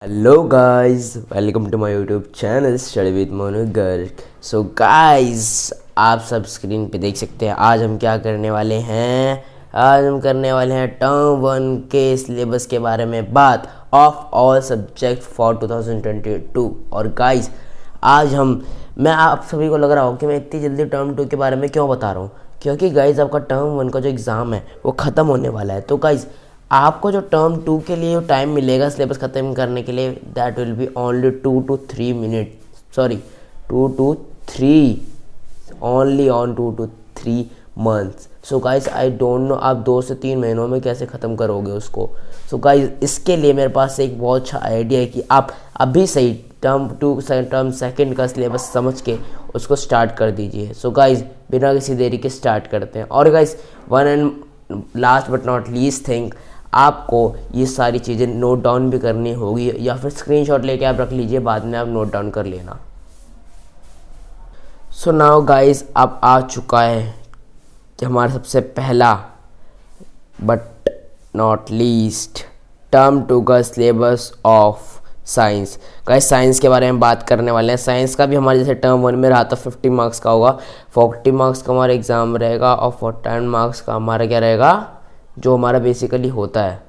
Hello guys, welcome to my YouTube channel study with Monu Garg. So guys, आप सब screen पे देख सकते हैं आज हम क्या करने वाले हैं। आज हम करने वाले हैं टर्म 1 के सिलेबस के बारे में बात ऑफ ऑल सब्जेक्ट फॉर 2022। और गाइस आज मैं आप सभी को लग रहा हूँ कि मैं इतनी जल्दी टर्म 2 के बारे में क्यों बता रहा हूँ, क्योंकि गाइस आपका टर्म 1 का जो एग्ज़ाम है वो ख़त्म होने वाला है। तो गाइस आपको जो टर्म 2 के लिए टाइम मिलेगा सिलेबस ख़त्म करने के लिए, that will be only 2 to 3 minute, sorry 2 to 3, only on 2 to 3 months. So guys I don't know आप 2 से 3 महीनों में कैसे ख़त्म करोगे उसको। सो गाइस इसके लिए मेरे पास एक बहुत अच्छा आइडिया है कि आप अभी से ही टर्म 2 टर्म सेकंड का सिलेबस समझ के उसको स्टार्ट कर दीजिए। सो गाइस बिना किसी देरी के स्टार्ट करते हैं। और guys one and last but not least thing, आपको ये सारी चीज़ें नोट डाउन भी करनी होगी या फिर स्क्रीनशॉट लेके आप रख लीजिए, बाद में आप नोट डाउन कर लेना। सो नाउ गाइस अब आ चुका है कि हमारा सबसे पहला बट नॉट लीस्ट टर्म 2 का syllabus of science. Guys science के बारे में बात करने वाले हैं। साइंस का भी हमारे जैसे टर्म 1 में रहा था 50 मार्क्स का होगा, 40 मार्क्स का हमारा एग्ज़ाम रहेगा और 10 मार्क्स का हमारा क्या रहेगा, जो हमारा बेसिकली होता है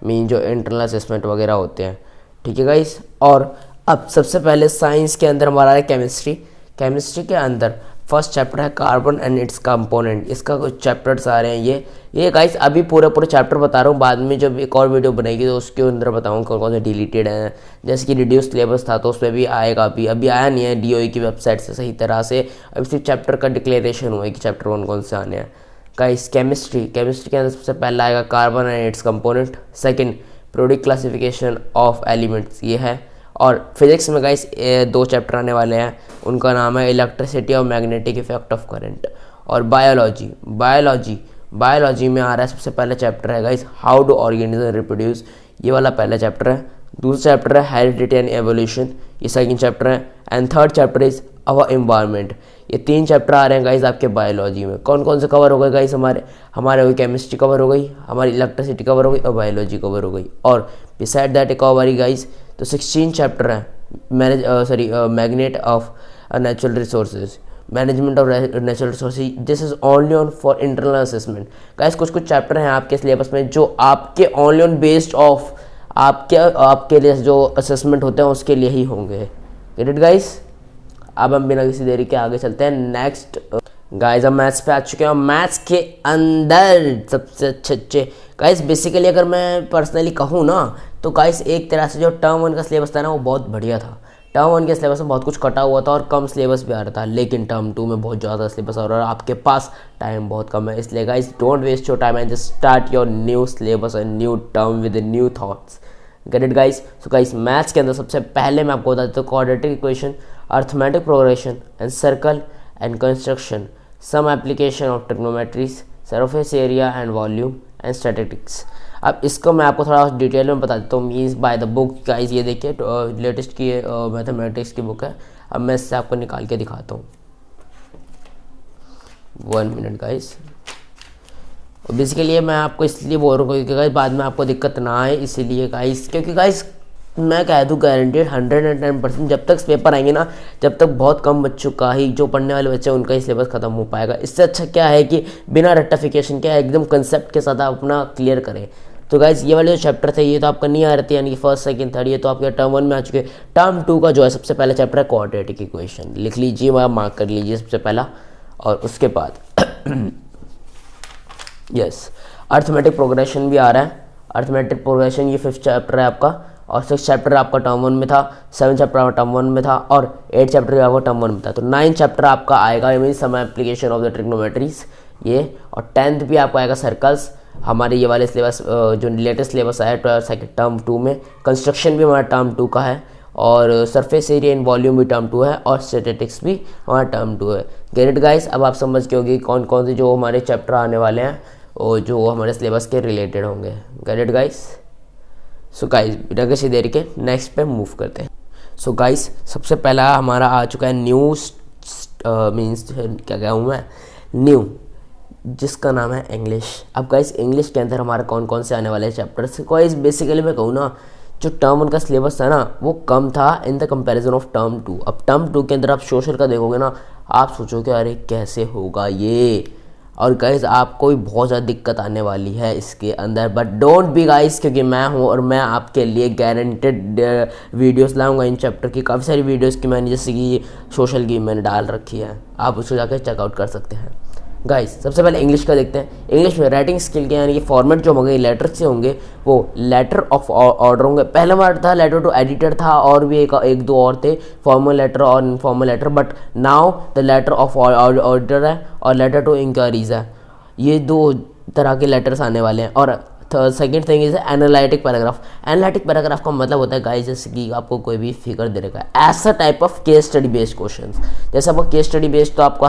मीन जो इंटरनल असेसमेंट वगैरह होते हैं। ठीक है गाइस। और अब सबसे पहले साइंस के अंदर हमारा है केमिस्ट्री। केमिस्ट्री के अंदर फर्स्ट चैप्टर है कार्बन एंड इट्स कंपोनेंट। इसका कुछ चैप्टर्स आ रहे हैं। ये गाइस अभी पूरे चैप्टर बता रहा हूँ, बाद में जब एक और वीडियो बनेगी तो उसके अंदर बताऊँ कौन कौन से डिलीटेड हैं। जैसे कि रिड्यूस सिलेबस था तो उसमें भी आएगा, अभी आया नहीं है डीओई की वेबसाइट से सही तरह से। अभी सिर्फ चैप्टर का डिक्लेरेशन हुआ है कि चैप्टर कौन से आने हैं। गाइस केमिस्ट्री के अंदर सबसे पहला आएगा carbon and it's component, second product classification of elements ये है। और फिजिक्स में गाइस 2 चैप्टर आने वाले हैं, उनका नाम है इलेक्ट्रिसिटी और मैग्नेटिक इफेक्ट ऑफ करंट। और बायोलॉजी में आ रहा है सबसे पहला चैप्टर है guys how do organism reproduce, ये वाला पहला चैप्टर है। दूसरा चैप्टर है हेरिडिटी एंड एवोल्यूशन, ये सेकंड चैप्टर है। And third chapter is our environment. ये 3 चैप्टर आ रहे हैं गाइस आपके बायोलॉजी में। कौन कौन से कवर हो गए गाइस, हमारे हो गई केमिस्ट्री कवर हो गई, हमारी इलेक्ट्रिसिटी कवर हो गई और बायोलॉजी कवर हो गई। और बिसाइड दैट एक और बारी गाइस तो 16 चैप्टर है magnet of natural resources, management of natural resources. This is only on for internal assessment. Guys कुछ चैप्टर हैं आपके सिलेबस में जो आपके ओनली ऑन बेस्ड ऑफ आपके लिए जो असेसमेंट होते हैं उसके लिए ही होंगे। Gate it guys. अब हम बिना किसी देरी के आगे चलते हैं नेक्स्ट। गाइस हम मैथ्स पे आ चुके हैं। मैथ्स के अंदर सबसे अच्छे गाइस बेसिकली अगर मैं पर्सनली कहूँ ना तो गाइस एक तरह से जो टर्म 1 का सिलेबस था ना वो बहुत बढ़िया था। टर्म 1 के सिलेबस में बहुत कुछ कटा हुआ था और कम सिलेबस भी आ रहा था, लेकिन टर्म 2 में बहुत ज़्यादा सिलेबस आ रहा है और आपके पास टाइम बहुत कम है। इसलिए guys don't waste your time and just start your new syllabus and new term with new thoughts. Get it guys. So guys maths के अंदर सबसे पहले मैं आपको बता देता हूँ quadratic equation, arithmetic progression and circle and construction, some application of trigonometries, surface area and volume and statistics. अब इसको मैं आपको थोड़ा डिटेल में बता देता हूँ means by the book. Guys ये देखिए लेटेस्ट की मैथमेटिक्स की बुक है। अब मैं इससे आपको निकाल के दिखाता हूँ, 1 मिनट गाइस। बेसिकली मैं आपको इसलिए बोल रहा हूँ क्योंकि गाइस बाद में आपको दिक्कत ना आए, इसीलिए गाइस क्योंकि गाइस मैं कह दूँ गारंटेड 110% जब तक पेपर आएंगे ना, जब तक बहुत कम बच्चों का ही, जो पढ़ने वाले बच्चे हैं उनका ही सिलेबस खत्म हो पाएगा। इससे अच्छा क्या है कि बिना रेक्टिफिकेशन के एकदम कंसेप्ट के साथ आप अपना क्लियर करें। तो गाइस ये वाले जो चैप्टर थे ये तो आपका नहीं आ रहे थे, यानी कि फर्स्ट सेकंड थर्ड, ये तो आपके टर्म 1 में आ चुके। टर्म 2 का जो है सबसे पहला चैप्टर है क्वाड्रेटिक इक्वेशन। लिख लीजिए, वह मार्क कर लीजिए सबसे पहला। और उसके बाद यस अर्थमेटिक प्रोग्रेशन भी आ रहा है। अर्थमेटिक प्रोग्रेशन ये 5th चैप्टर है आपका और 6th चैप्टर आपका टर्म 1 में था, 7th चैप्टर आपका टर्म 1 में था और 8th चैप्टर आपका टर्म 1 में था। तो 9th चैप्टर आपका आएगा mean some application of the trigonometries ये, और 10th भी आपको आएगा सर्कल्स। हमारे ये वाले सिलेबस जो लेटेस्ट सिलेबस आया सेकंड टर्म 2 में, कंस्ट्रक्शन भी हमारा टर्म 2 का है और सरफेस एरिया इन वॉल्यूम भी टर्म 2 है और स्टैटिस्टिक्स भी हमारा टर्म 2 है। Gate it guys. अब आप समझ के होगी कौन कौन से जो हमारे चैप्टर आने वाले हैं और जो हमारे सिलेबस के रिलेटेड होंगे। Gate it guys. So guys बिना किसी देरी के नेक्स्ट पे मूव करते हैं। सो गाइस सबसे पहला हमारा आ चुका है न्यू मीन्स क्या कहूँ मैं, न्यू, जिसका नाम है इंग्लिश। अब गाइस इंग्लिश के अंदर हमारे कौन कौन से आने वाले चैप्टर्स। गाइस बेसिकली मैं कहूँ ना जो टर्म 1 का सिलेबस था ना वो कम था in the comparison of term 2। अब टर्म 2 के अंदर आप सोशल का देखोगे ना, आप सोचोगे अरे कैसे होगा ये, और गाइस आपको भी बहुत ज़्यादा दिक्कत आने वाली है इसके अंदर। बट डोंट बी गाइस, क्योंकि मैं हूँ और मैं आपके लिए गारंटेड वीडियोस लाऊंगा इन चैप्टर की। काफ़ी सारी वीडियोस की मैंने जैसे कि सोशल की मैंने डाल रखी है, आप उसको जाकर चेकआउट कर सकते हैं। गाइस सबसे पहले इंग्लिश का देखते हैं। इंग्लिश में राइटिंग स्किल के यानी कि फॉर्मेट जो होंगे लेटर से होंगे, वो लेटर ऑफ ऑर्डर होंगे। पहला वर्ड था लेटर टू एडिटर था, और भी एक दो और थे, फॉर्मल लेटर और informal letter. But now the letter of order है और लेटर टू इंक्वायरीज है। ये दो तरह के लेटर्स आने वाले हैं। और second thing is analytic paragraph. Analytic paragraph का मतलब होता है गाइस जैसे कि आपको कोई भी फिगर दे रखा है, ऐसा type of case study based questions. जैसे आपको केस स्टडी बेस्ड तो आपको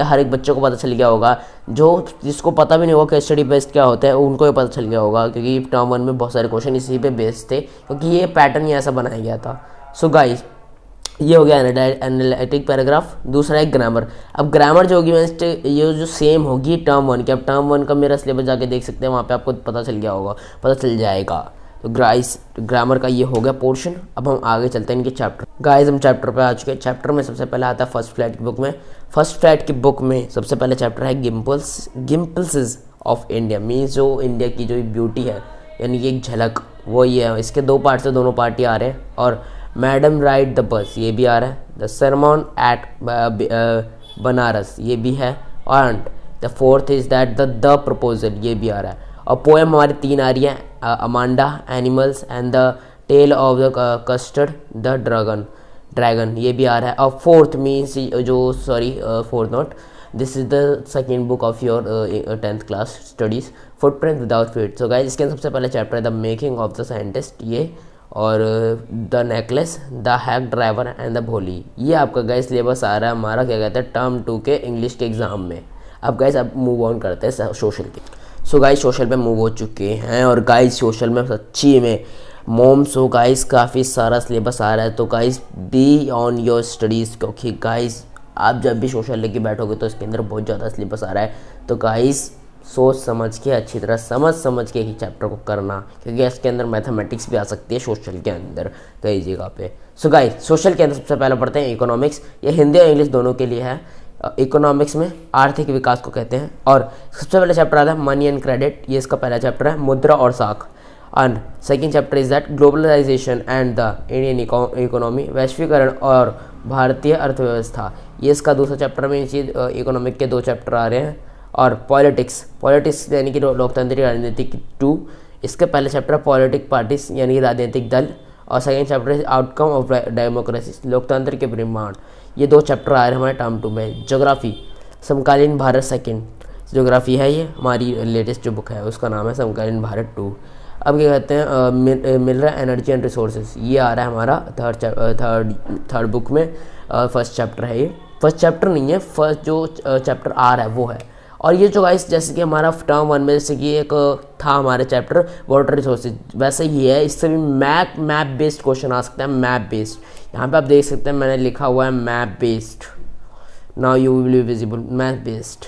हर एक बच्चे को पता चल गया होगा, जो जिसको पता भी नहीं होगा केस स्टडी बेस्ड क्या होता है उनको भी पता चल गया होगा, क्योंकि टर्म 1 में बहुत सारे क्वेश्चन इसी पे बेस्ड थे, क्योंकि ये पैटर्न ही ऐसा बनाया गया था। सो गाइस ये हो गया एनालिटिक पैराग्राफ। दूसरा है ग्रामर। अब ग्रामर जो होगी ये जो सेम होगी टर्म 1 की। अब टर्म 1 का मेरा सिलेबस जाके देख सकते हैं, वहाँ पे आपको पता चल गया होगा, पता चल जाएगा। तो गाइस ग्रामर का ये हो गया पोर्शन। अब हम आगे चलते हैं इनके चैप्टर। गाइस हम चैप्टर पे आ चुके हैं। चैप्टर में सबसे पहले आता है फर्स्ट फ्लैट की बुक में। फर्स्ट फ्लैट की बुक में सबसे पहले चैप्टर है गिम्पल्स ऑफ इंडिया, मीन्स जो इंडिया की जो ब्यूटी है यानी कि एक झलक, वो ये है। इसके दो पार्ट से दोनों पार्ट ही आ रहे हैं। और मैडम राइड द बस ये भी आ रहा है। द सरमन एट बनारस ये भी है। And the fourth is that the proposal ये भी आ रहा है। और पोएम हमारी 3 आ रही है, Amanda, animals and the tale of the custard the dragon ये भी आ रहा है। और फोर्थ मीन्स जो fourth not, this is the second book of your 10th class studies, footprint without feet. So guys इसके सबसे पहले चैप्टर है the making of the scientist ये, और the necklace, the hack driver and the Bholi. ये आपका guys syllabus आ रहा है हमारा क्या कहते हैं टर्म 2 के इंग्लिश के एग्जाम में। अब गाइस अब मूव ऑन करते हैं सोशल के। सो गाइस सोशल पे मूव हो चुके हैं, और गाइस सोशल में सच्ची में सो गाइस काफ़ी सारा सिलेबस आ रहा है। तो guys be on your studies, क्योंकि गाइस आप जब भी सोशल लेके बैठोगे तो इसके अंदर बहुत ज़्यादा सिलेबस आ रहा है। तो गाइस सोच समझ के अच्छी तरह समझ के ही चैप्टर को करना, क्योंकि इसके अंदर मैथमेटिक्स भी आ सकती है सोशल के अंदर कई जगह पे। सो गाइस सोशल के अंदर सबसे पहले पढ़ते हैं इकोनॉमिक्स। ये हिंदी और इंग्लिश दोनों के लिए है। इकोनॉमिक्स में आर्थिक विकास को कहते हैं। और सबसे पहले चैप्टर आता है मनी एंड क्रेडिट, ये इसका पहला चैप्टर है, मुद्रा और साख। And second chapter is that globalisation and the Indian economy, वैश्वीकरण और भारतीय अर्थव्यवस्था, ये इसका दूसरा चैप्टर में। इकोनॉमिक के 2 चैप्टर आ रहे हैं। और पॉलिटिक्स यानी कि लोकतांत्रिक राजनीति 2, इसके पहले चैप्टर पॉलिटिक पार्टीज यानी कि राजनीतिक दल। और second chapter is outcome of democracy, लोकतंत्र के परिमाण। ये 2 चैप्टर आ रहे हैं हमारे टर्म 2 में। ज्योग्राफी, समकालीन भारत सेकेंड ज्योग्राफी है, ये हमारी लेटेस्ट जो बुक है उसका नाम है समकालीन भारत 2। अब क्या कहते हैं मिनरल एनर्जी एंड रिसोर्सेज, ये आ रहा है हमारा थर्ड बुक में। फर्स्ट चैप्टर है ये, फर्स्ट चैप्टर नहीं है, फर्स्ट जो चैप्टर आ रहा है वो है। और ये जो गाइस जैसे कि हमारा टर्म 1 में जैसे कि एक था हमारे चैप्टर वाटर रिसोर्सेज, वैसे ही है। इससे भी मैप बेस्ड क्वेश्चन आ सकता है, मैप बेस्ड। यहाँ पे आप देख सकते हैं मैंने लिखा हुआ है map based, now you will be visible, map based.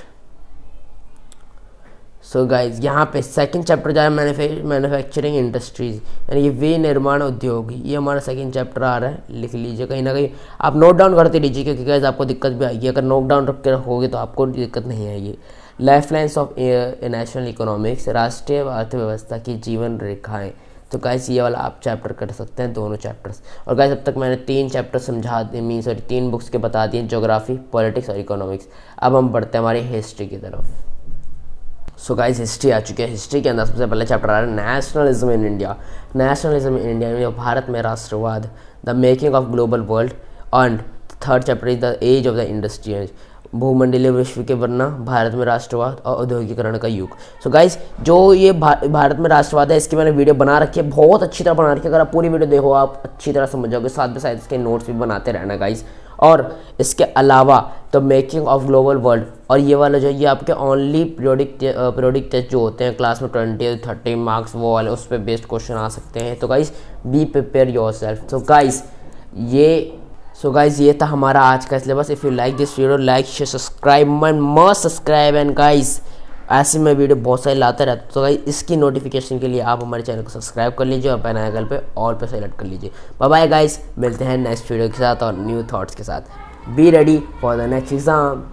So guys यहाँ पे सेकंड चैप्टर जो है मैन्युफैक्चरिंग इंडस्ट्रीज यानी कि विनिर्माण उद्योग, ये हमारा सेकंड चैप्टर आ रहा है। लिख लीजिए कहीं ना कहीं, आप नोट डाउन करते लीजिए, क्योंकि गाइज आपको दिक्कत भी आएगी। अगर नोट डाउन रख के रखोगे तो आपको दिक्कत नहीं आएगी। लाइफलाइंस ऑफ नेशनल इकोनॉमिक्स, राष्ट्रीय अर्थव्यवस्था की जीवन रेखाएं। तो गाइस ये वाला आप चैप्टर कर सकते हैं, दोनों चैप्टर्स। और गाइस अब तक मैंने 3 चैप्टर समझा दिए, मीन्स 3 बुक्स के बता दिए, ज्योग्राफी, पॉलिटिक्स और इकोनॉमिक्स। अब हम बढ़ते हैं हमारी हिस्ट्री की तरफ। सो गाइस हिस्ट्री आ चुकी है। हिस्ट्री के अंदर सबसे पहले चैप्टर आ रहा है nationalism in India. Nationalism in India, Bharat में राष्ट्रवाद, the making of global world. And third chapter is the age of the industry, भूमंडलीय विश्व के वरना भारत में राष्ट्रवाद और औद्योगिकरण का युग। सो गाइस जो ये भारत में राष्ट्रवाद है, इसकी मैंने वीडियो बना रखी है, बहुत अच्छी तरह बना रखी है। अगर आप पूरी वीडियो देखो आप अच्छी तरह समझ जाओगे, साथ में साथ इसके नोट्स भी बनाते रहना गाइस। और इसके अलावा the making of global world, और ये वाला जो ये आपके ओनली पीरियोडिक टेस्ट जो होते हैं क्लास में 20-30 मार्क्स, वो वाले उस पर बेस्ड क्वेश्चन आ सकते हैं। तो guys be prepare your self. So guys ये था हमारा आज का syllabus. If you like this video, like share subscribe, must subscribe. And guys ऐसे मैं वीडियो बहुत सारी लाता रहता हूँ। तो गाइस इसकी नोटिफिकेशन के लिए आप हमारे चैनल को सब्सक्राइब कर लीजिए और बेल आइकन पे ऑल पे सेलेक्ट कर लीजिए। बाय बाय गाइस, मिलते हैं नेक्स्ट वीडियो के साथ और न्यू थॉट्स के साथ। Be ready for the next exam.